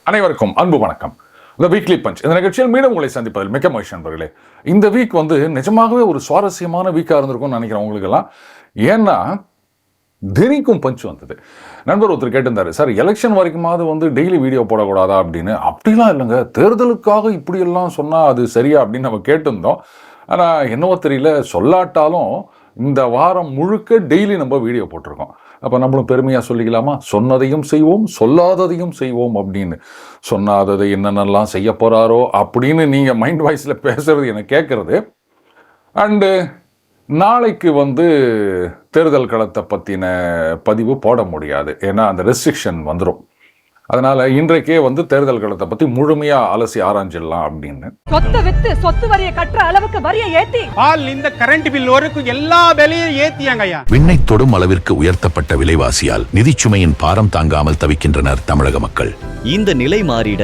அனைவருக்கும் அன்பு வணக்கம். இந்த வீக்லி பஞ்ச் இந்த நிகழ்ச்சியில் மீண்டும் உங்களை சந்திப்பதில் மிக்க மகிழ்ச்சி நண்பர்களே. இந்த வீக் நிஜமாகவே ஒரு சுவாரஸ்யமான வீக்காக இருந்திருக்கும்னு நினைக்கிறேன் உங்களுக்கெல்லாம். ஏன்னா தினிக்கும் பஞ்ச் வந்தது. நண்பர் ஒருத்தர் கேட்டிருந்தாரு, சார் எலெக்ஷன் வரைக்குமாவது டெய்லி வீடியோ போடக்கூடாதா அப்படின்னு. அப்படிலாம் இல்லைங்க, தேர்தலுக்காக இப்படியெல்லாம் சொன்னால் அது சரியா அப்படின்னு நம்ம கேட்டிருந்தோம். ஆனால் என்னவோ தெரியல, சொல்லாட்டாலும் இந்த வாரம் முழுக்க டெய்லி நம்ம வீடியோ போட்டிருக்கோம். அப்போ நம்மளும் பெருமையாக சொல்லிக்கலாமா, சொன்னதையும் செய்வோம் சொல்லாததையும் செய்வோம் அப்படின்னு. சொன்னாததை என்னென்னலாம் செய்ய போகிறாரோ அப்படின்னு நீங்கள் மைண்ட் வாய்ஸில் பேசுறது எனக்கு கேட்குறது. அண்டு நாளைக்கு தேர்தல் களத்தை பற்றின பதிவு போட முடியாது, ஏன்னா அந்த ரெஸ்ட்ரிக்ஷன் வந்துடும். அதனால இன்றைக்கே தேர்தல் களத்தை பத்தி முழுமையா அலசி ஆராய்ச்சிடலாம் அப்படின்னு. சொத்து வித்து சொத்து வரியை கட்டுற அளவுக்கு வரியை ஏத்தி பால் இந்த கரண்ட் பில் வரைக்கும் எல்லா விலையும் ஏத்தியாங்கய்யா. விண்ணை தொடும் அளவிற்கு உயர்த்தப்பட்ட விலைவாசியால் நிதிச்சுமையின் பாரம் தாங்காமல் தவிக்கின்றனர் தமிழக மக்கள். இந்த நிலை மாறிட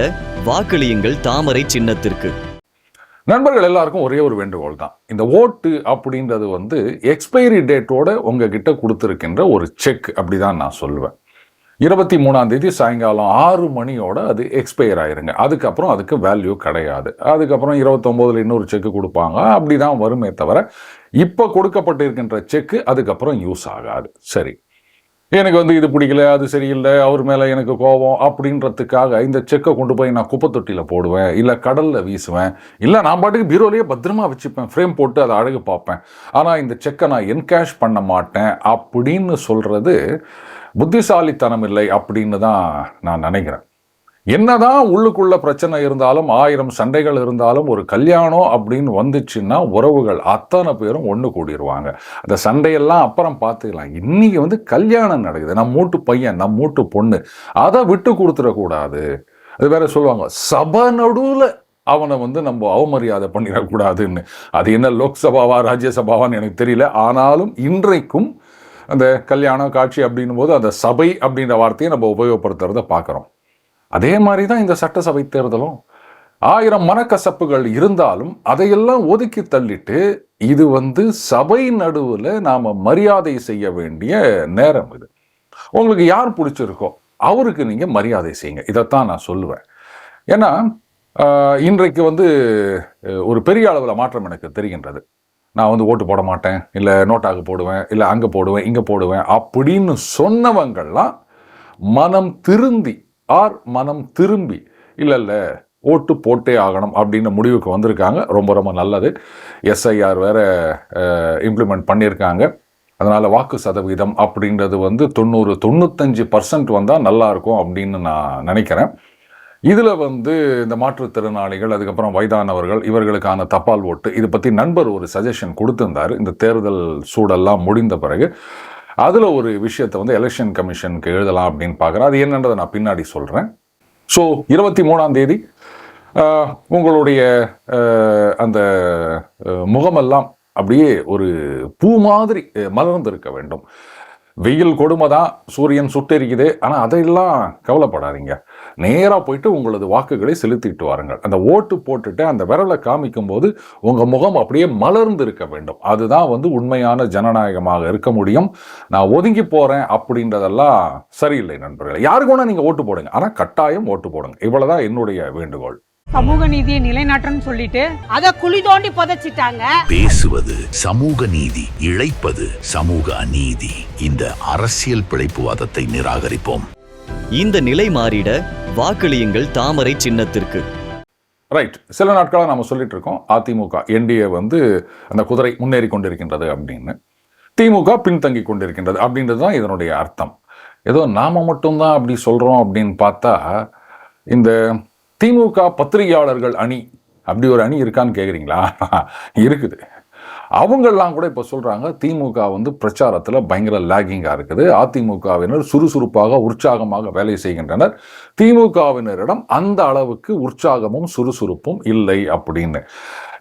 வாக்களியுங்கள் தாமரை சின்னத்திற்கு. நண்பர்கள் எல்லாருக்கும் ஒரே ஒரு வேண்டுகோள் தான். இந்த ஓட்டு அப்படின்றது எக்ஸ்பைரி டேட்டோட உங்ககிட்ட கொடுத்துருக்கின்ற ஒரு செக் அப்படிதான் நான் சொல்லுவேன். 23ஆம் தேதி சாயங்காலம் 6 மணியோட அது எக்ஸ்பயர் ஆயிருங்க. அதுக்கப்புறம் அதுக்கு வேல்யூ கிடையாது. அதுக்கப்புறம் 29ல் இன்னொரு செக்கு கொடுப்பாங்க. அப்படிதான் வருமே தவிர இப்போ கொடுக்கப்பட்டிருக்கின்ற செக்கு அதுக்கப்புறம் யூஸ் ஆகாது. சரி, எனக்கு இது பிடிக்கல, அது சரியில்லை, அவர் மேலே எனக்கு கோபம் அப்படின்றதுக்காக இந்த செக்கை கொண்டு போய் நான் குப்பை தொட்டியில் போடுவேன், இல்லை கடலில் வீசுவேன், இல்லை நான் பாட்டுக்கு பீரோலையே பத்திரமா வச்சுப்பேன், ஃப்ரேம் போட்டு அதை அழகு பார்ப்பேன், ஆனால் இந்த செக்கை நான் என்கேஷ் பண்ண மாட்டேன் அப்படின்னு சொல்கிறது புத்திசாலித்தனம் இல்லை அப்படின்னு தான் நான் நினைக்கிறேன். என்னதான் உள்ளுக்குள்ள பிரச்சனை இருந்தாலும், 1000 சண்டைகள் இருந்தாலும், ஒரு கல்யாணம் அப்படின்னு வந்துச்சுன்னா உறவுகள் அத்தனை பேரும் ஒன்று கூடிடுவாங்க. அந்த சண்டையெல்லாம் அப்புறம் பார்த்துக்கலாம். இன்னைக்கு கல்யாணம் நடக்குது, நம்ம மூட்டு பையன், நம்ம மூட்டு பொண்ணு, அதை விட்டு கொடுத்துடக்கூடாது. அது வேற சொல்லுவாங்க, சபை நடுவில் அவனை நம்ம அவமரியாதை பண்ணிடக்கூடாதுன்னு. அது என்ன லோக்சபாவா ராஜ்யசபாவான்னு எனக்கு தெரியல. ஆனாலும் இன்றைக்கும் அந்த கல்யாண காட்சி அப்படின்னும் போது அந்த சபை அப்படின்ற வார்த்தையை நம்ம உபயோகப்படுத்துறத பார்க்குறோம். அதே மாதிரி தான் இந்த சட்டசபை தேர்தலும். 1000 மனக்கசப்புகள் இருந்தாலும் அதையெல்லாம் ஒதுக்கி தள்ளிட்டு இது சபை நடுவில் நாம் மரியாதை செய்ய வேண்டிய நேரம் இது. உங்களுக்கு யார் பிடிச்சிருக்கோ அவருக்கு நீங்கள் மரியாதை செய்யுங்க. இதைத்தான் நான் சொல்லுவேன். ஏன்னா இன்றைக்கு ஒரு பெரிய அளவில் மாற்றம் எனக்கு தெரிகின்றது. நான் ஓட்டு போட மாட்டேன், இல்லை நோட்டாக போடுவேன், இல்லை அங்கே போடுவேன், இங்கே போடுவேன் அப்படின்னு சொன்னவங்கள்லாம் மனம் திரும்பி இல்லை ஓட்டு போட்டே ஆகணும் அப்படின்னு முடிவுக்கு வந்திருக்காங்க. ரொம்ப ரொம்ப நல்லது. எஸ்ஐஆர் வேற இம்ப்ளிமெண்ட் பண்ணியிருக்காங்க. அதனால் வாக்கு சதவீதம் அப்படின்றது 90-95% வந்தால் நல்லாயிருக்கும் அப்படின்னு நான் நினைக்கிறேன். இதில் இந்த மாற்றுத்திறனாளிகள், அதுக்கப்புறம் வயதானவர்கள், இவர்களுக்கான தபால் ஓட்டு, இதை பற்றி நண்பர் ஒரு சஜஷன் கொடுத்துருந்தார். இந்த தேர்தல் சூடெல்லாம் முடிந்த பிறகு அதில் ஒரு விஷயத்தை எலெக்ஷன் கமிஷனுக்கு எழுதலாம் அப்படின்னு பார்க்குறேன். அது என்னன்றதை நான் பின்னாடி சொல்கிறேன். ஸோ 23ஆம் தேதி உங்களுடைய அந்த முகமெல்லாம் அப்படியே ஒரு பூ மாதிரி மலர்ந்திருக்க வேண்டும். வெயில் கொடுமை தான், சூரியன் சுட்டெரிக்குது, ஆனால் அதையெல்லாம் கவலைப்படாதீங்க. நேராக போயிட்டு உங்களது வாக்குகளை செலுத்திட்டு வாருங்கள். அந்த ஓட்டு போட்டுட்டு அந்த விரலை காமிக்கும் போது உங்கள் முகம் அப்படியே மலர்ந்து இருக்க வேண்டும். அதுதான் உண்மையான ஜனநாயகமாக இருக்க முடியும். நான் ஒதுங்கி போகிறேன் அப்படின்றதெல்லாம் சரியில்லை நண்பர்களே. யாருக்கு வேணா நீங்கள் ஓட்டு போடுங்க, ஆனால் கட்டாயம் ஓட்டு போடுங்க. இவ்வளவுதான் என்னுடைய வேண்டுகோள். சமூக நீதியை நிலைநாட்டணும்னு சொல்லிட்டு அதை குழி தோண்டி புதைச்சிட்டாங்க. பேசுவது சமூக நீதி, இழைப்பது சமூக அநீதி. இந்த அரசியல் பிழைப்புவாதத்தை நிராகரிப்போம். இந்த நிலை மாறிட வாக்களியுங்கள் தாமரை சின்னத்திற்கு. ரைட், சில நாட்களாக நம்ம சொல்லிட்டு இருக்கோம் அதிமுக என்டிஏ அந்த குதிரை முன்னேறி கொண்டிருக்கின்றது அப்படின்னு, திமுக பின்தங்கி கொண்டிருக்கின்றது அப்படின்றது தான் இதனுடைய அர்த்தம். ஏதோ நாம மட்டும்தான் அப்படி சொல்றோம் அப்படின்னு பார்த்தா, இந்த திமுக பத்திரிகையாளர்கள் அணி அப்படி ஒரு அணி இருக்கான்னு கேட்குறீங்களா? இருக்குது. அவங்கெல்லாம் கூட இப்போ சொல்கிறாங்க திமுக பிரச்சாரத்தில் பயங்கர லேகிங்காக இருக்குது, அதிமுகவினர் சுறுசுறுப்பாக உற்சாகமாக வேலை செய்கின்றனர், திமுகவினரிடம் அந்த அளவுக்கு உற்சாகமும் சுறுசுறுப்பும் இல்லை அப்படின்னு.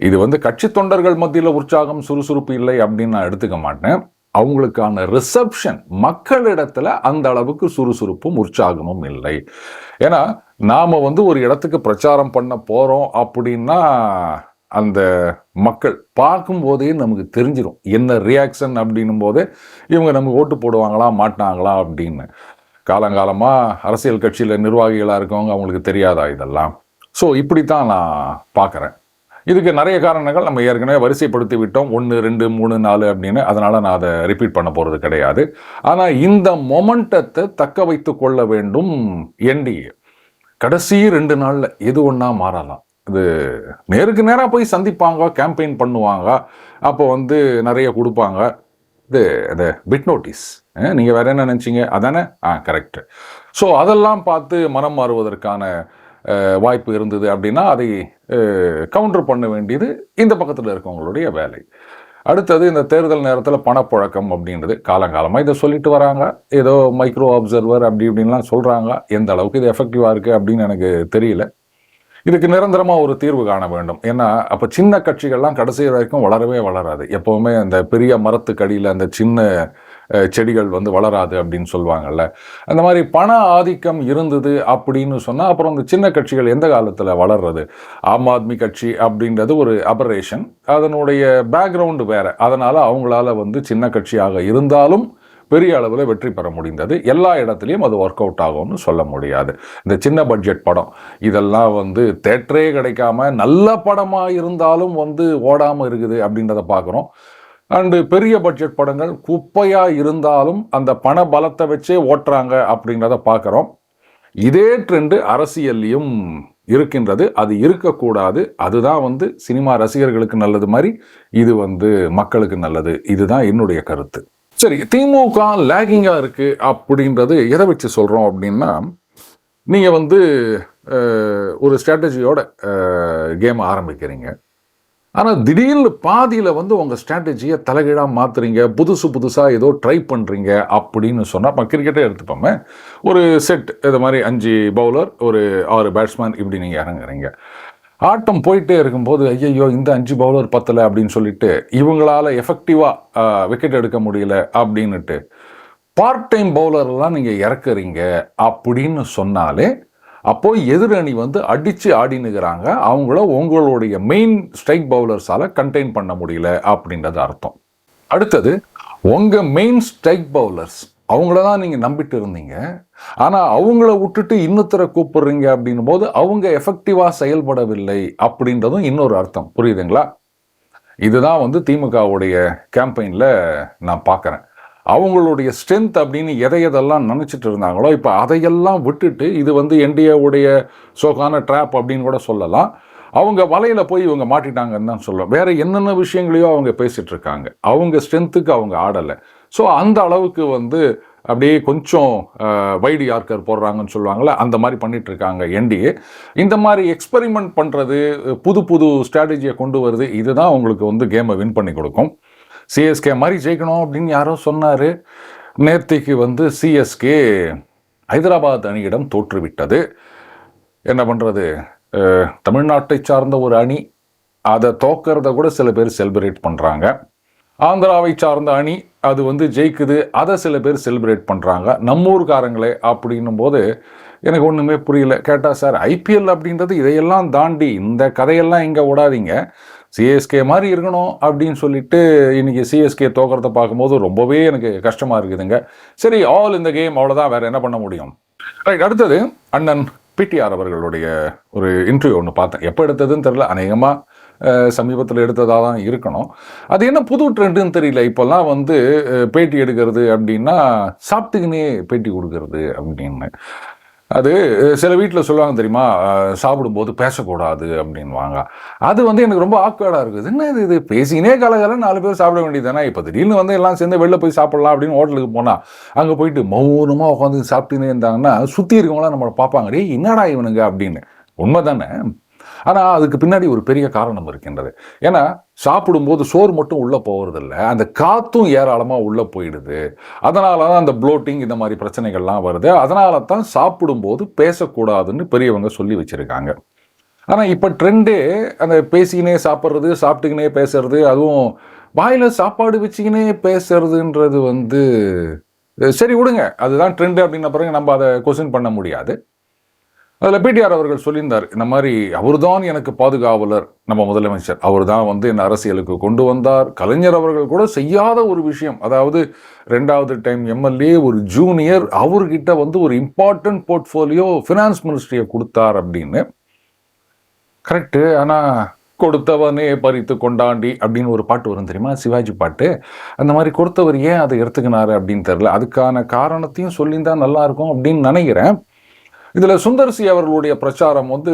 இது கட்சி தொண்டர்கள் மத்தியில் உற்சாகம் சுறுசுறுப்பு இல்லை அப்படின்னு நான் எடுத்துக்க மாட்டேன். அவங்களுக்கான ரிசப்ஷன் மக்களிடத்துல அந்த அளவுக்கு சுறுசுறுப்பும் உற்சாகமும் இல்லை. ஏன்னா நாம ஒரு இடத்துக்கு பிரச்சாரம் பண்ண போறோம் அப்படின்னா அந்த மக்கள் பார்க்கும்போதே நமக்கு தெரிஞ்சிடும் என்ன ரியாக்ஷன் அப்படின்னும் போது இவங்க நமக்கு ஓட்டு போடுவாங்களா மாட்டாங்களா அப்படின்னு. காலங்காலமாக அரசியல் கட்சியில் நிர்வாகிகளாக இருக்கவங்க அவங்களுக்கு தெரியாதா இதெல்லாம்? ஸோ இப்படித்தான் நான் பார்க்குறேன். இதுக்கு நிறைய காரணங்கள் நம்ம ஏற்கனவே வரிசைப்படுத்தி விட்டோம், 1 2 3 4 அப்படின்னு. அதனால் நான் அதை ரிப்பீட் பண்ண போகிறது கிடையாது. ஆனால் இந்த மொமெண்டத்தை தக்க வைத்து கொள்ள வேண்டும் என்டிஏ. கடைசி 2 நாளில் எது ஒன்றா மாறலாம். இது நேருக்கு நேராக போய் சந்திப்பாங்க, கேம்பெயின் பண்ணுவாங்க, அப்போ வந்து நிறைய கொடுப்பாங்க. இது இந்த பிட் நோட்டீஸ், நீங்கள் வேற என்ன நினச்சிங்க அதானே? கரெக்டு. ஸோ அதெல்லாம் பார்த்து மனம் மாறுவதற்கான வாய்ப்பு இருந்தது அப்படின்னா அதை கவுண்டர் பண்ண வேண்டியது இந்த பக்கத்தில் இருக்கவங்களுடைய வேலை. அடுத்தது இந்த தேர்தல் நேரத்தில் பணப்புழக்கம் அப்படின்றது காலங்காலமாக இதை சொல்லிட்டு வராங்க. ஏதோ மைக்ரோ அப்சர்வர் அப்படி இப்படின்லாம் சொல்கிறாங்க. எந்த அளவுக்கு இது எஃபெக்டிவாக இருக்குது அப்படின்னு எனக்கு தெரியல. இதுக்கு நிரந்தரமாக ஒரு தீர்வு காண வேண்டும். ஏன்னா அப்போ சின்ன கட்சிகள்லாம் கடைசி வரைக்கும் வளரவே வளராது. எப்போவுமே அந்த பெரிய மரத்துக்கடியில் அந்த சின்ன செடிகள் வந்து வளராது அப்படின்னு சொல்லுவாங்கல்ல. அந்த மாதிரி பண ஆதிக்கம் இருந்தது அப்படின்னு சொன்னால் அப்புறம் அந்த சின்ன கட்சிகள் எந்த காலத்தில் வளர்றது? ஆம் ஆத்மி கட்சி அப்படின்றது ஒரு அபரேஷன், அதனுடைய பேக்ரவுண்டு வேறு. அதனால் அவங்களால வந்து சின்ன கட்சியாக இருந்தாலும் பெரிய அளவில் வெற்றி பெற முடிந்தது. எல்லா இடத்துலையும் அது ஒர்க் அவுட் ஆகும்னு சொல்ல முடியாது. இந்த சின்ன பட்ஜெட் படம் இதெல்லாம் வந்து தேட்டரே கிடைக்காம நல்ல படமாக இருந்தாலும் வந்து ஓடாமல் இருக்குது அப்படின்றத பார்க்குறோம். அண்டு பெரிய பட்ஜெட் படங்கள் குப்பையாக இருந்தாலும் அந்த பண பலத்தை வச்சே ஓட்டுறாங்க அப்படின்றத பார்க்குறோம். இதே ட்ரெண்டு அரசியல்லையும் இருக்கின்றது. அது இருக்கக்கூடாது. அதுதான் வந்து சினிமா ரசிகர்களுக்கு நல்லது மாதிரி இது வந்து மக்களுக்கு நல்லது. இதுதான் என்னுடைய கருத்து. சரி, திமுக லேகிங்காக இருக்குது அப்படின்றது எதை வச்சு சொல்கிறோம் அப்படின்னா, நீங்கள் வந்து ஒரு ஸ்ட்ராட்டஜியோட கேம் ஆரம்பிக்கிறீங்க. ஆனால் திடீர்னு பாதியில் வந்து உங்கள் ஸ்ட்ராட்டஜியை தலைகீழாக மாற்றுறீங்க, புதுசாக ஏதோ ட்ரை பண்ணுறீங்க அப்படின்னு சொன்னால், இப்போ கிரிக்கெட்டே எடுத்துப்போமே, ஒரு செட் இது மாதிரி 5 பவுலர் ஒரு 6 பேட்ஸ்மேன் இப்படி நீங்கள் இறங்குறீங்க. ஆட்டம் போயிட்டே இருக்கும்போது ஐயையோ இந்த 5 பவுலர் பத்தலை அப்படின்னு சொல்லிட்டு இவங்களால எஃபெக்டிவாக விக்கெட் எடுக்க முடியல அப்படின்னுட்டு பார்ட் டைம் பவுலர்லாம் நீங்கள் இறக்குறீங்க அப்படின்னு சொன்னாலே அப்போ எதிரணி வந்து அடித்து ஆடினுக்கிறாங்க, அவங்கள உங்களுடைய மெயின் ஸ்ட்ரைக் பவுலர்ஸால் கண்டெயின் பண்ண முடியல அப்படின்றது அர்த்தம். அடுத்தது உங்கள் மெயின் ஸ்ட்ரைக் பவுலர்ஸ் அவங்கள தான் நீங்கள் நம்பிட்டு இருந்தீங்க, ஆனால் அவங்கள விட்டுட்டு இன்னொருத்தரை கூப்பிடுறீங்க அப்படின்னும் போது அவங்க எஃபெக்டிவாக செயல்படவில்லை அப்படின்றதும் இன்னொரு அர்த்தம். புரியுதுங்களா? இதுதான் வந்து திமுகவுடைய கேம்பெயினில் நான் பார்க்குறேன். அவங்களுடைய ஸ்ட்ரென்த் அப்படின்னு எதையெல்லாம் நினச்சிட்டு இருந்தாங்களோ இப்போ அதையெல்லாம் விட்டுட்டு இது வந்து என்டிஏவுடைய சோகான ட்ராப் அப்படின்னு கூட சொல்லலாம். அவங்க வலையில் போய் இவங்க மாட்டிட்டாங்கன்னு தான் சொல்லுவோம். வேறு என்னென்ன விஷயங்களையோ அவங்க பேசிகிட்டு இருக்காங்க. அவங்க ஸ்ட்ரென்த்துக்கு அவங்க ஆடலை. ஸோ அந்த அளவுக்கு வந்து அப்படியே கொஞ்சம் வைடு யார்க்கர் போடுறாங்கன்னு சொல்லுவாங்களே, அந்த மாதிரி பண்ணிட்டு இருக்காங்க என்டிஏ. இந்த மாதிரி எக்ஸ்பெரிமெண்ட் பண்ணுறது, புது ஸ்ட்ராட்டஜியை கொண்டு வருது, இதுதான் உங்களுக்கு வந்து கேமை வின் பண்ணி கொடுக்கும். சிஎஸ்கே மாதிரி ஜெயிக்கணும் அப்படின்னு யாரோ சொன்னார். நேத்திக்கு வந்து சிஎஸ்கே ஹைதராபாத் அணியிடம் தோற்றுவிட்டது. என்ன பண்ணுறது, தமிழ்நாட்டை சார்ந்த ஒரு அணி, அதை தோக்கிறத கூட சில பேர் செலிப்ரேட் பண்ணுறாங்க. ஆந்திராவை சார்ந்த அணி அது வந்து ஜெயிக்குது, அதை சில பேர் செலிப்ரேட் பண்ணுறாங்க. நம்மூர்காரங்களே அப்படின்னும் போது எனக்கு ஒன்றுமே புரியல. கேட்டால் சார் ஐபிஎல் அப்படின்றது இதையெல்லாம் தாண்டி இந்த கதையெல்லாம் இங்கே விடாதீங்க, சிஎஸ்கே மாதிரி இருக்கணும் அப்படின்னு சொல்லிட்டு இன்றைக்கி சிஎஸ்கே தோக்கிறத பார்க்கும்போது ரொம்பவே எனக்கு கஷ்டமாக இருக்குதுங்க. சரி, ஆல் இந்த கேம், அவ்வளோதான், வேறு என்ன பண்ண முடியும். ரைட், அடுத்தது அண்ணன் பிடிஆர் அவர்களுடைய ஒரு இன்டர்வியூ ஒன்று பார்த்தேன். எப்போ எடுத்ததுன்னு தெரியல, அநேகமாக சமீபத்தில் எடுத்ததாக தான் இருக்கணும். அது என்ன புது ட்ரெண்டுன்னு தெரியல. இப்போல்லாம் வந்து பேட்டி எடுக்கிறது அப்படின்னா சாப்பிட்டுக்கினே பேட்டி கொடுக்கறது அப்படின்னு. அது சில வீட்டில் சொல்லுவாங்க தெரியுமா, சாப்பிடும்போது பேசக்கூடாது அப்படின்வாங்க. அது வந்து எனக்கு ரொம்ப ஆக்வர்டாக இருக்குது. என்ன இது பேசினே கலகலன்னு 4 பேர் சாப்பிட வேண்டியது தானே. இப்போ திடீர்னு வந்து எல்லாம் சேர்ந்து வெளில போய் சாப்பிடலாம் அப்படின்னு ஹோட்டலுக்கு போனால் அங்கே போயிட்டு மௌனமாக உட்காந்து சாப்பிட்டுனே இருந்தாங்கன்னா சுற்றி இருக்கவங்களாம் நம்மளை பார்ப்பாங்க, டே என்னடா இவனுங்க அப்படின்னு. உண்மை தானே. ஆனால் அதுக்கு பின்னாடி ஒரு பெரிய காரணம் இருக்கின்றது. ஏன்னா சாப்பிடும்போது சோறு மட்டும் உள்ளே போகிறதில்ல, அந்த காற்றும் ஏராளமாக உள்ளே போயிடுது. அதனால தான் அந்த ப்ளோட்டிங் இந்த மாதிரி பிரச்சனைகள்லாம் வருது. அதனால தான் சாப்பிடும்போது பேசக்கூடாதுன்னு பெரியவங்க சொல்லி வச்சுருக்காங்க. ஆனால் இப்போ ட்ரெண்டே அந்த பேசிக்கினே சாப்பிட்றது, சாப்பிட்டுக்கினே பேசுறது, அதுவும் வாயில் சாப்பாடு வச்சுக்கினே பேசுறதுன்றது வந்து சரி விடுங்க, அதுதான் ட்ரெண்டு அப்படின்ன பிறகு நம்ம அதை கொஸ்டின் பண்ண முடியாது. அதில் பிடிஆர் அவர்கள் சொல்லியிருந்தார், இந்த மாதிரி அவர்தான் எனக்கு பாதுகாவலர், நம்ம முதலமைச்சர் அவர் தான் வந்து என்ன அரசியலுக்கு கொண்டு வந்தார். கலைஞர் அவர்கள் கூட செய்யாத ஒரு விஷயம், அதாவது 2வது டைம் எம்எல்ஏ ஒரு ஜூனியர், அவர்கிட்ட வந்து ஒரு இம்பார்ட்டன்ட் போர்ட்ஃபோலியோ ஃபினான்ஸ் மினிஸ்ட்ரியை கொடுத்தார் அப்படின்னு. கரெக்டு. ஆனால் கொடுத்தவனே பறித்து கொண்டாண்டி அப்படின்னு ஒரு பாட்டு வரும் தெரியுமா, சிவாஜி பாட்டு. அந்த மாதிரி கொடுத்தவர் ஏன் அதை எடுத்துக்கினாரு அப்படின்னு தெரியல. அதுக்கான காரணத்தையும் சொல்லியிருந்தா நல்லா இருக்கும் அப்படின்னு நினைக்கிறேன். இதுல சுந்தர்சி அவர்களுடைய பிரச்சாரம் வந்து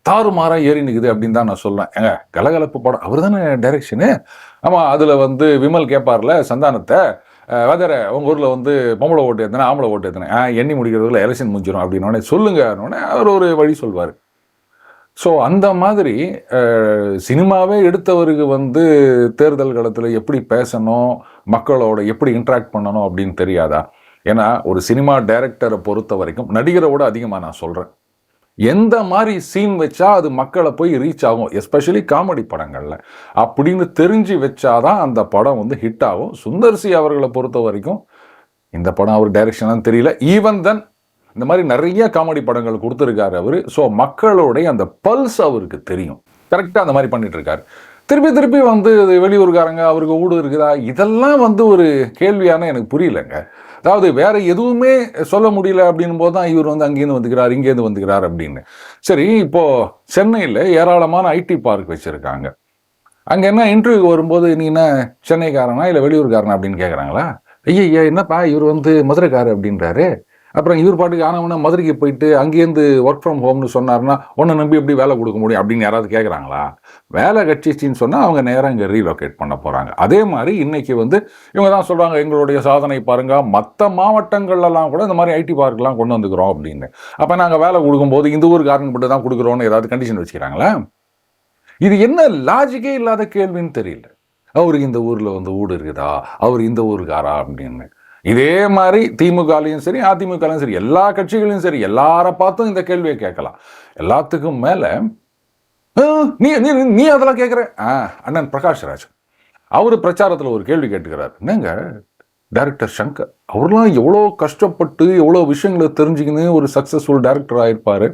தாறுமாறா ஏறி நிக்குது அப்படின்னு தான் நான் சொல்றேன். ஏங்க, கலகலப்பு படம் அவர் தானே டைரக்ஷனு. ஆமா, அதுல வந்து விமல் கேட்பார்ல சந்தானத்தை, வேதர உங்க ஊர்ல வந்து பொம்பளை ஓட்டு எத்தனை ஆம்பளை ஓட்டு எத்தனை, எண்ணி முடிக்கிறதுல எலெக்ஷன் முடிஞ்சிடும் அப்படின்னு சொல்லுங்க. அவர் ஒரு வழி சொல்வார். ஸோ அந்த மாதிரி சினிமாவே எடுத்தவருக்கு வந்து தேர்தல் காலத்தில் எப்படி பேசணும், மக்களோட எப்படி இன்ட்ராக்ட் பண்ணணும் அப்படின்னு தெரியாதா? ஏன்னா ஒரு சினிமா டைரக்டரை பொறுத்த வரைக்கும், நடிகரோட அதிகமாக நான் சொல்கிறேன், எந்த மாதிரி சீன் வச்சா அது மக்களை போய் ரீச் ஆகும், எஸ்பெஷலி காமெடி படங்களில் அப்படின்னு தெரிஞ்சு வச்சாதான் அந்த படம் வந்து ஹிட் ஆகும். சுந்தர்சி அவர்களை பொறுத்த வரைக்கும் இந்த படம் அவர் டைரக்ஷனான்னு தெரியல. ஈவன் தென் இந்த மாதிரி நிறைய காமெடி படங்கள் கொடுத்துருக்காரு அவர். ஸோ மக்களுடைய அந்த பல்ஸ் அவருக்கு தெரியும். கரெக்டாக அந்த மாதிரி பண்ணிட்டு இருக்காரு. திருப்பி வந்து வெளியூருக்காரங்க அவருக்கு ஊடு இருக்குதா, இதெல்லாம் வந்து ஒரு கேள்வியான எனக்கு புரியலைங்க. அதாவது வேற எதுவுமே சொல்ல முடியல அப்படின் போது தான் இவர் வந்து அங்கேருந்து வந்துக்கிறார், இங்கேருந்து வந்துக்கிறார் அப்படின்னு. சரி, இப்போ சென்னையில் ஏராளமான ஐடி பார்க் வச்சிருக்காங்க. அங்கே என்ன இன்டர்வியூ வரும்போது நீ என்ன சென்னைக்காரனா இல்லை வெளியூர்காரனா அப்படின்னு கேட்குறாங்களா? ஐயா என்னப்பா இவர் வந்து மதுரைக்காரர் அப்படின்றாரு. அப்புறம் இவர் பாட்டுக்கு ஆனவனா மதுரைக்கு போயிட்டு அங்கேருந்து ஒர்க் ஃப்ரம் ஹோம்னு சொன்னார்னா உன்னை நம்பி எப்படி வேலை கொடுக்க முடியும் அப்படின்னு யாராவது கேட்குறாங்களா? வேலை கட்சிச்சின்னு சொன்னால் அவங்க நேராக இங்கே ரீலோகேட் பண்ண போகிறாங்க. அதே மாதிரி இன்னைக்கு வந்து இவங்க தான் சொல்கிறாங்க, எங்களுடைய சாதனை பாருங்க, மற்ற மாவட்டங்கள்லாம் கூட இந்த மாதிரி ஐடி பார்க்கெலாம் கொண்டு வந்துக்கிறோம் அப்படின்னு. அப்போ நாங்கள் வேலை கொடுக்கும்போது இந்த ஊர் காரணம் மட்டும் தான் கொடுக்குறோன்னு ஏதாவது கண்டிஷன் வச்சுக்கிறாங்களா? இது என்ன லாஜிக்கே இல்லாத கேள்வின்னு தெரியல. அவருக்கு இந்த ஊரில் வந்து ஊடு இருக்குதா, அவர் இந்த ஊருக்காரா அப்படின்னு. இதே மாதிரி திமுகலையும் சரி அதிமுகலையும் சரி எல்லா கட்சிகளையும் சரி எல்லாரை பார்த்தும் இந்த கேள்வியை கேட்கலாம். எல்லாத்துக்கும் மேல நீ அதெல்லாம் கேட்குற அண்ணன் பிரகாஷ் ராஜ் அவரு பிரச்சாரத்தில் ஒரு கேள்வி கேட்டுக்கிறார். என்னங்க, டைரக்டர் சங்கர் அவர்லாம் எவ்வளோ கஷ்டப்பட்டு எவ்வளோ விஷயங்களை தெரிஞ்சுக்கின்னு ஒரு சக்சஸ்ஃபுல் டைரக்டர் ஆயிருப்பாரு.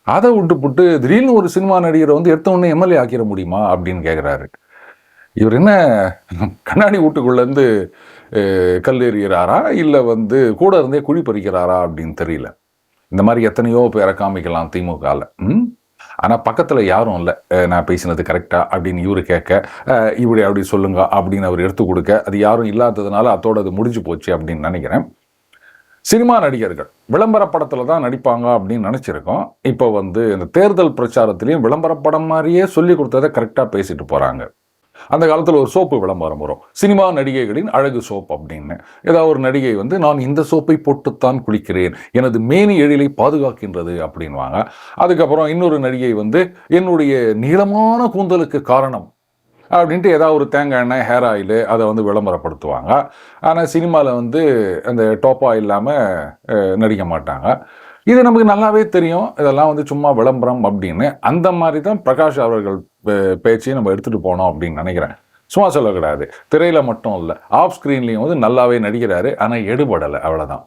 அதை விட்டுப்புட்டு திடீர்னு ஒரு சினிமா நடிகரை வந்து எடுத்த உடனே எம்எல்ஏ ஆக்கிட முடியுமா அப்படின்னு கேட்குறாரு. இவர் என்ன கண்ணாடி வீட்டுக்குள்ளேருந்து கல் எறிகிறாரா இல்லை வந்து கூட இருந்தே குழி பறிக்கிறாரா அப்படின்னு தெரியல. இந்த மாதிரி எத்தனையோ பேரை காமிக்கலாம் திமுகவில். ஆனால் பக்கத்தில் யாரும் இல்லை, நான் பேசினது கரெக்டா அப்படின்னு இவரு கேட்க, இப்படி அப்படி சொல்லுங்க அப்படின்னு அவர் எடுத்து கொடுக்க, அது யாரும் இல்லாததுனால அதோட அது முடிஞ்சு போச்சு அப்படின்னு நினைக்கிறேன். சினிமா நடிகர்கள் விளம்பர படத்தில் தான் நடிப்பாங்க அப்படின்னு நினச்சிருக்கோம். இப்போ வந்து இந்த தேர்தல் பிரச்சாரத்திலையும் விளம்பர படம் மாதிரியே சொல்லி கொடுத்ததை கரெக்டாக பேசிட்டு போகிறாங்க. அந்த காலத்தில் ஒரு சோப்பு விளம்பரம் வரும், சினிமா நடிகைகளின் அழகு சோப் அப்படின்னு. ஏதாவது ஒரு நடிகை வந்து நான் இந்த சோப்பை போட்டுத்தான் குளிக்கிறேன், எனது மேனி எழிலை பாதுகாக்கின்றது அப்படின்வாங்க. அதுக்கப்புறம் இன்னொரு நடிகை வந்து என்னுடைய நீளமான கூந்தலுக்கு காரணம் அப்படின்ட்டு ஏதாவது ஒரு தேங்காய் எண்ணெய் ஹேர் ஆயிலு அதை வந்து விளம்பரப்படுத்துவாங்க. ஆனால் சினிமாவில் வந்து அந்த டோப்பா இல்லாமல் நடிக்க மாட்டாங்க. இது நமக்கு நல்லாவே தெரியும், இதெல்லாம் வந்து சும்மா விளம்பரம் அப்படின்னு. அந்த மாதிரி தான் பிரகாஷ் அவர்கள் பேச்சையும் நம்ம எடுத்துகிட்டு போனோம் அப்படின்னு நினைக்கிறேன். சும்மா சொல்லக்கூடாது, திரையில் மட்டும் இல்லை ஆஃப் ஸ்க்ரீன்லேயும் வந்து நல்லாவே நடிக்கிறாரு, ஆனால் எடுபடலை, அவ்வளோதான்.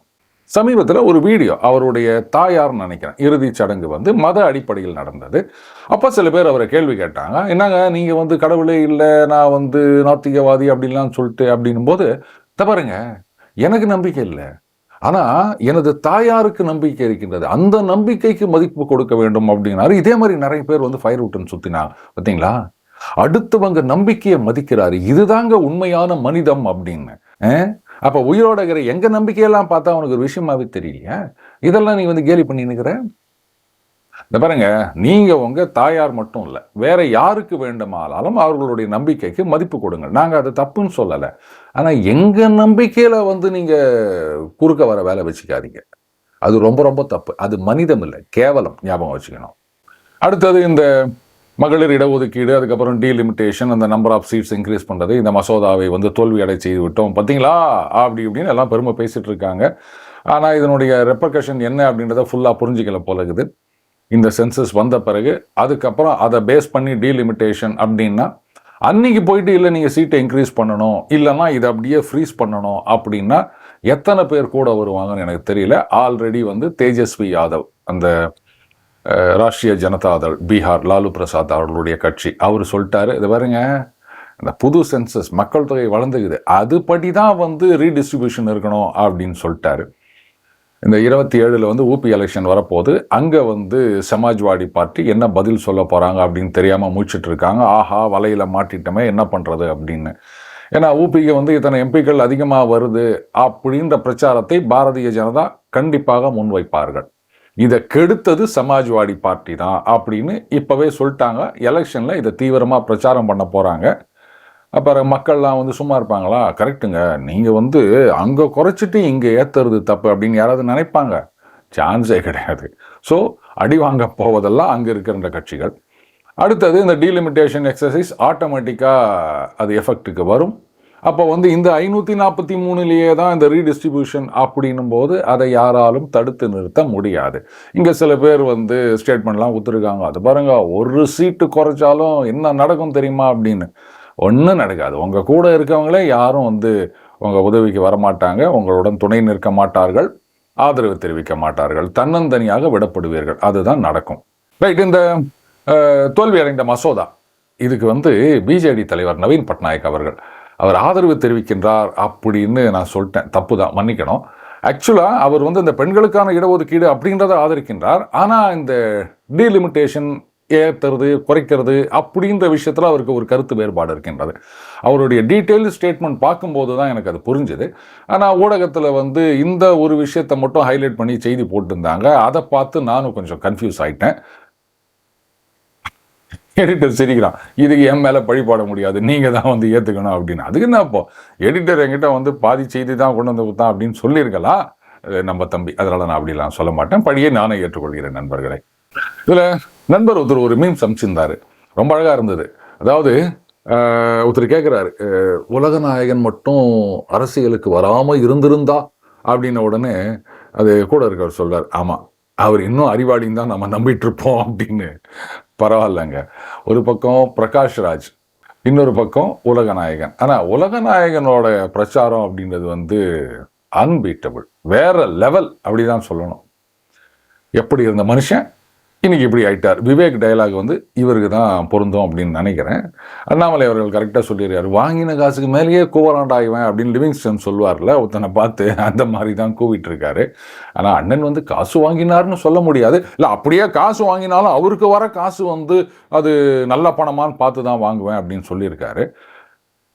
சமீபத்தில் ஒரு வீடியோ அவருடைய தாயார்னு நினைக்கிறேன் இறுதிச் சடங்கு வந்து மத அடிப்படையில் நடந்தது. அப்போ சில பேர் அவரை கேள்வி கேட்டாங்க, என்னங்க நீங்கள் வந்து கடவுளே இல்லை, நான் வந்து நாத்திகவாதி அப்படின்லாம் சொல்லிட்டு அப்படின்னும் போது, பாருங்க எனக்கு நம்பிக்கை இல்லை, ஆனால் எனது தாயாருக்கு நம்பிக்கை இருக்கின்றது, அந்த நம்பிக்கைக்கு மதிப்பு கொடுக்க வேண்டும் அப்படின்னாரு. இதே மாதிரி நிறைய பேர் வந்து ஃபயர் விட்டுன்னு சுற்றினாங்க. பார்த்தீங்களா, அடுத்தவங்க நம்பிக்கையை மதிக்கிறாரு, இதுதாங்க உண்மையான மனிதம் அப்படின்னு. அப்போ உயிரோட இருக்கிற எங்க நம்பிக்கையெல்லாம் பார்த்தா அவனுக்கு ஒரு விஷயமாவே தெரியலையா? இதெல்லாம் நீ வந்து கேலி பண்ணி நிற்கிற. இந்த பாருங்க, நீங்க உங்க தாயார் மட்டும் இல்லை, வேற யாருக்கு வேண்டுமானாலும் அவர்களுடைய நம்பிக்கைக்கு மதிப்பு கொடுங்க, நாங்க அதை தப்புன்னு சொல்லலை. ஆனா எங்க நம்பிக்கையில வந்து நீங்க குறுக்க வர வேலை வச்சுக்காதீங்க, அது ரொம்ப ரொம்ப தப்பு, அது மனிதம் இல்லை, கேவலம், ஞாபகம் வச்சுக்கணும். அடுத்தது இந்த மகளிர் இடஒதுக்கீடு, அதுக்கப்புறம் டீலிமிட்டேஷன், அந்த நம்பர் ஆஃப் சீட்ஸ் இன்க்ரீஸ் பண்ணுறது, இந்த மசோதாவை வந்து தோல்வி அடை செய்து விட்டோம் பார்த்தீங்களா அப்படி இப்படின்னு எல்லாம் பெருமை பேசிட்டு இருக்காங்க. ஆனால் இதனுடைய ரெப்பர்கஷன் என்ன அப்படின்றத ஃபுல்லாக புரிஞ்சிக்கல போல இருக்குது. இந்த சென்சஸ் வந்த பிறகு அதுக்கப்புறம் அதை பேஸ் பண்ணி டீலிமிட்டேஷன் அப்படின்னா அன்னைக்கு போயிட்டு இல்லை நீங்கள் சீட்டை இன்க்ரீஸ் பண்ணணும், இல்லைன்னா இதை அப்படியே ஃப்ரீஸ் பண்ணணும் அப்படின்னா எத்தனை பேர் கூட வருவாங்கன்னு எனக்கு தெரியல. ஆல்ரெடி வந்து தேஜஸ்வி யாதவ் அந்த ராஷ்டிரிய ஜனதாதள் பீகார் லாலு பிரசாத் அவர்களுடைய கட்சி, அவர் சொல்லிட்டாரு, இது பாருங்க இந்த புது சென்சஸ் மக்கள் தொகை வளர்ந்துக்குது, அதுபடி தான் வந்து ரீடிஸ்ட்ரிபியூஷன் இருக்கணும் அப்படின்னு சொல்லிட்டாரு. இந்த 27 வந்து ஊபி எலெக்ஷன் வரப்போது, அங்கே வந்து சமாஜ்வாடி பார்ட்டி என்ன பதில் சொல்ல போகிறாங்க அப்படின்னு தெரியாமல் மூச்சிட்டு இருக்காங்க. ஆஹா வலையில் மாட்டிட்டமே என்ன பண்ணுறது அப்படின்னு. ஏன்னா ஊபிக்கு வந்து இத்தனை எம்பிக்கள் அதிகமாக வருது அப்படின்ற பிரச்சாரத்தை பாரதிய ஜனதா கண்டிப்பாக முன்வைப்பார்கள். இதை கெடுத்தது சமாஜ்வாடி பார்ட்டி தான் அப்படின்னு இப்போவே சொல்லிட்டாங்க. எலெக்ஷனில் இதை தீவிரமாக பிரச்சாரம் பண்ண போகிறாங்க. அப்புறம் மக்கள்லாம் வந்து சும்மா இருப்பாங்களா? கரெக்டுங்க, நீங்கள் வந்து அங்கே குறைச்சிட்டு இங்கே ஏற்றுறது தப்பு அப்படின்னு யாராவது நினைப்பாங்க? சான்ஸே கிடையாது. ஸோ அடி வாங்க போவதெல்லாம் அங்கே இருக்கிற கட்சிகள். அடுத்தது இந்த டீலிமிட்டேஷன் எக்ஸசைஸ் ஆட்டோமேட்டிக்காக அது எஃபெக்ட்டுக்கு வரும். அப்போ வந்து இந்த 543 தான் இந்த ரீடிஸ்ட்ரிபியூஷன் அப்படின்னும் போது அதை யாராலும் தடுத்து நிறுத்த முடியாது. இங்கே சில பேர் வந்து ஸ்டேட்மெண்ட்லாம் கொடுத்துருக்காங்க, அது பாருங்க ஒரு சீட்டு குறைச்சாலும் என்ன நடக்கும் தெரியுமா அப்படின்னு. ஒன்றும் நடக்காது. உங்கள் கூட இருக்கவங்களே யாரும் வந்து உங்கள் உதவிக்கு வரமாட்டாங்க, உங்களுடன் துணை நிற்க மாட்டார்கள், ஆதரவு தெரிவிக்க மாட்டார்கள், தன்னந்தனியாக விடப்படுவீர்கள். அதுதான் நடக்கும். ரைட். இந்த தோல்வி அடைந்த மசோதா இதுக்கு வந்து பிஜேடி தலைவர் நவீன் பட்நாயக் அவர் ஆதரவு தெரிவிக்கின்றார் அப்படின்னு நான் சொல்லிட்டேன். தப்பு தான், மன்னிக்கணும். ஆக்சுவலாக அவர் வந்து இந்த பெண்களுக்கான இடஒதுக்கீடு அப்படின்றத ஆதரிக்கின்றார். ஆனால் இந்த டீலிமிட்டேஷன் ஏற்றுறது குறைக்கிறது அப்படின்ற விஷயத்தில் அவருக்கு ஒரு கருத்து வேறுபாடு இருக்கின்றது. அவருடைய டீட்டெயில் ஸ்டேட்மெண்ட் பார்க்கும்போது தான் எனக்கு அது புரிஞ்சுது. ஆனால் ஊடகத்தில் வந்து இந்த ஒரு விஷயத்தை மட்டும் ஹைலைட் பண்ணி செய்தி போட்டிருந்தாங்க. அதை பார்த்து நானும் கொஞ்சம் கன்ஃபியூஸ் ஆகிட்டேன். எடிட்டர் சிரிக்கிறான், இதுக்கு என் மேலே பழிபாட முடியாது, நீங்கள் தான் வந்து ஏற்றுக்கணும் அப்படின்னு. அதுக்கு என்ன அப்போ எடிட்டர் என்கிட்ட வந்து பாதி செய்தி தான் கொண்டு வந்து கொடுத்தான் அப்படின்னு சொல்லியிருக்கலாம் நம்ம தம்பி. அதனால் நான் அப்படிலாம் சொல்ல மாட்டேன், பழியை நானே ஏற்றுக்கொள்கிறேன் நண்பர்களை. இதில் நண்பர் ஒருத்தர் ஒரு மீம்ஸ் அமைச்சிருந்தாரு, ரொம்ப அழகாக இருந்தது. அதாவது ஒருத்தர் கேட்குறாரு, உலகநாயகன் மட்டும் அரசியலுக்கு வராமல் இருந்திருந்தா அப்படின்ன உடனே அது கூட இருக்கவர் சொல்றார், ஆமாம் அவர் இன்னும் அறிவாளின்னு தான் நம்ம நம்பிட்டு இருப்போம் அப்படின்னு. பரவாயில்லைங்க. ஒரு பக்கம் பிரகாஷ் ராஜ், இன்னொரு பக்கம் உலகநாயகன். ஆனால் உலகநாயகனோட பிரச்சாரம் அப்படின்றது வந்து அன்பீட்டபிள், வேற லெவல் அப்படிதான் சொல்லணும். எப்படி இருந்த மனுஷன் இன்னைக்கு இப்படி ஆயிட்டார். விவேக் டயலாக் வந்து இவருக்கு தான் பொருந்தும் அப்படின்னு நினைக்கிறேன். அண்ணாமலை அவர்கள் கரெக்டாக சொல்லிடுறாரு, வாங்கின காசுக்கு மேலேயே கூவராண்டாய்வேன் அப்படின்னு லிவிங்ஸ்டன் சொல்லுவார்ல, ஒருத்தனை பார்த்து அந்த மாதிரி தான் கூவிட்டு இருக்காரு. ஆனால் அண்ணன் வந்து காசு வாங்கினார்னு சொல்ல முடியாது. இல்லை அப்படியே காசு வாங்கினாலும் அவருக்கு வர காசு வந்து அது நல்ல பணமான்னு பார்த்து தான் வாங்குவேன் அப்படின்னு சொல்லியிருக்காரு.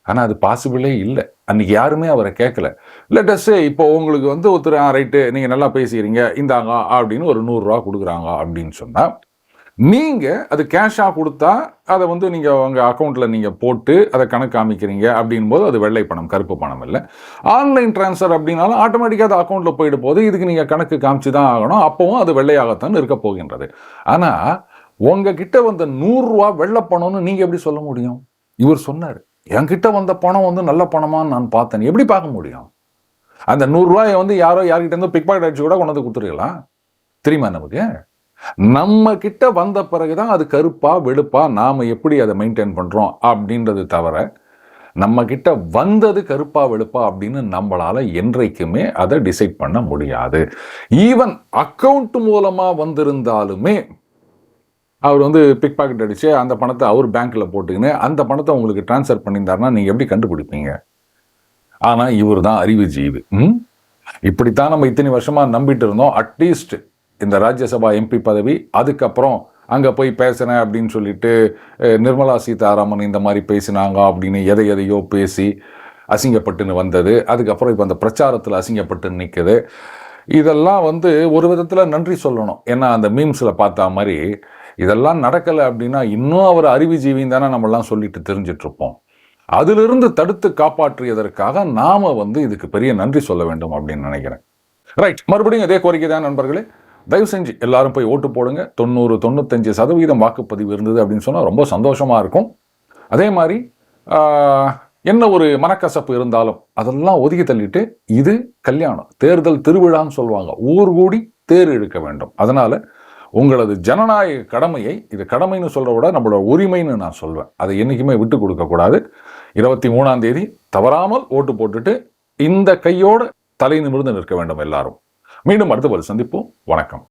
ஆனால் அது பாசிபிளே இல்லை. அன்றைக்கி யாருமே அவரை கேட்கல. லெட்டஸ்ஸே இப்போ உங்களுக்கு வந்து ஒருத்தர் ரைட்டு நீங்கள் நல்லா பேசிக்கிறீங்க இந்தாங்க அப்படின்னு ஒரு 100 ரூபா கொடுக்குறாங்க அப்படின்னு சொன்னால், நீங்கள் அது கேஷாக கொடுத்தா அதை வந்து நீங்கள் உங்கள் அக்கௌண்ட்டில் நீங்கள் போட்டு அதை கணக்கு காமிக்கிறீங்க அப்படின் போது அது வெள்ளை பணம், கருப்பு பணம் இல்லை. ஆன்லைன் ட்ரான்ஸ்ஃபர் அப்படின்னாலும் ஆட்டோமேட்டிக்காக அது அக்கௌண்ட்டில் போயிட்டு போது இதுக்கு நீங்கள் கணக்கு காமிச்சு தான் ஆகணும். அப்போவும் அது வெள்ளையாகத்தான் இருக்க போகின்றது. ஆனால் உங்ககிட்ட வந்த 100 ரூபா வெள்ளை பணம்னு நீங்கள் எப்படி சொல்ல முடியும்? இவர் சொன்னார், என்கிட்ட வந்த பணம் வந்து நல்ல பணமான்னு நான் பார்த்தேன். எப்படி பார்க்க முடியும்? அந்த 100 ரூபாயை வந்து யாரோ யார்கிட்ட இருந்து பிக் பாக்கெட் அடிச்சு கூட கொண்டு வந்து கொடுத்துருக்கலாம். தெரியுமா நமக்கு? நம்ம கிட்ட வந்த பிறகுதான் அது கருப்பா வெளுப்பா நாம எப்படி அதை மெயின்டைன் பண்றோம் அப்படின்றது தவிர, நம்ம கிட்ட வந்தது கருப்பா வெளுப்பா அப்படின்னு நம்மளால என்றைக்குமே அதை டிசைட் பண்ண முடியாது. ஈவன் அக்கௌண்ட் மூலமா வந்திருந்தாலுமே அவர் வந்து பிக் பாக்கெட் அடிச்சு அந்த பணத்தை அவர் பேங்க்ல போட்டுக்கின்னு அந்த பணத்தை உங்களுக்கு டிரான்ஸ்ஃபர் பண்ணியிருந்தாருன்னா நீங்க எப்படி கண்டுபிடிப்பீங்க? ஆனா இவர் தான் அறிவு ஜீவி. இப்படித்தான் நம்ம இத்தனை வருஷமா நம்பிட்டு இருந்தோம். அட்லீஸ்ட் இந்த ராஜ்யசபா எம்பி பதவி, அதுக்கப்புறம் அங்கே போய் பேசுகிறேன் அப்படின்னு சொல்லிட்டு நிர்மலா சீதாராமன் இந்த மாதிரி பேசினாங்க அப்படின்னு எதையோ பேசி அசிங்கப்பட்டுன்னு வந்தது. அதுக்கப்புறம் இப்போ அந்த பிரச்சாரத்தில் அசிங்கப்பட்டு நிற்குது. இதெல்லாம் வந்து ஒரு விதத்தில் நன்றி சொல்லணும். ஏன்னா அந்த மீம்ஸில் பார்த்தா மாதிரி இதெல்லாம் நடக்கலை அப்படின்னா இன்னும் அவர் அறிவுஜீவின்னு தானே நம்மளாம் சொல்லிட்டு தெரிஞ்சிட்ருப்போம். அதிலிருந்து தடுத்து காப்பாற்றியதற்காக நாம் வந்து இதுக்கு பெரிய நன்றி சொல்ல வேண்டும் அப்படின்னு நினைக்கிறேன். ரைட், மறுபடியும் அதே கோரிக்கை தான் நண்பர்களே. தயவு செஞ்சு எல்லாரும் போய் ஓட்டு போடுங்க. 90-95% வாக்குப்பதிவு இருந்தது அப்படின்னு சொன்னால் ரொம்ப சந்தோஷமாக இருக்கும். அதே மாதிரி என்ன ஒரு மனக்கசப்பு இருந்தாலும் அதெல்லாம் ஒதுக்கி தள்ளிட்டு இது கல்யாணம், தேர்தல் திருவிழான்னு சொல்லுவாங்க, ஊர் கூடி தேர் இழுக்க வேண்டும். அதனால் உங்களது ஜனநாயக கடமையை, இது கடமைன்னு சொல்கிற விட நம்மளோட உரிமைன்னு நான் சொல்வேன், அதை என்றைக்குமே விட்டு கொடுக்கக்கூடாது. 23ஆம் தேதி தவறாமல் ஓட்டு போட்டுட்டு இந்த கையோடு தலை நிமிர்ந்து நிற்க வேண்டும் எல்லாரும். மீண்டும் அடுத்த பதில் சந்திப்போம். வணக்கம்.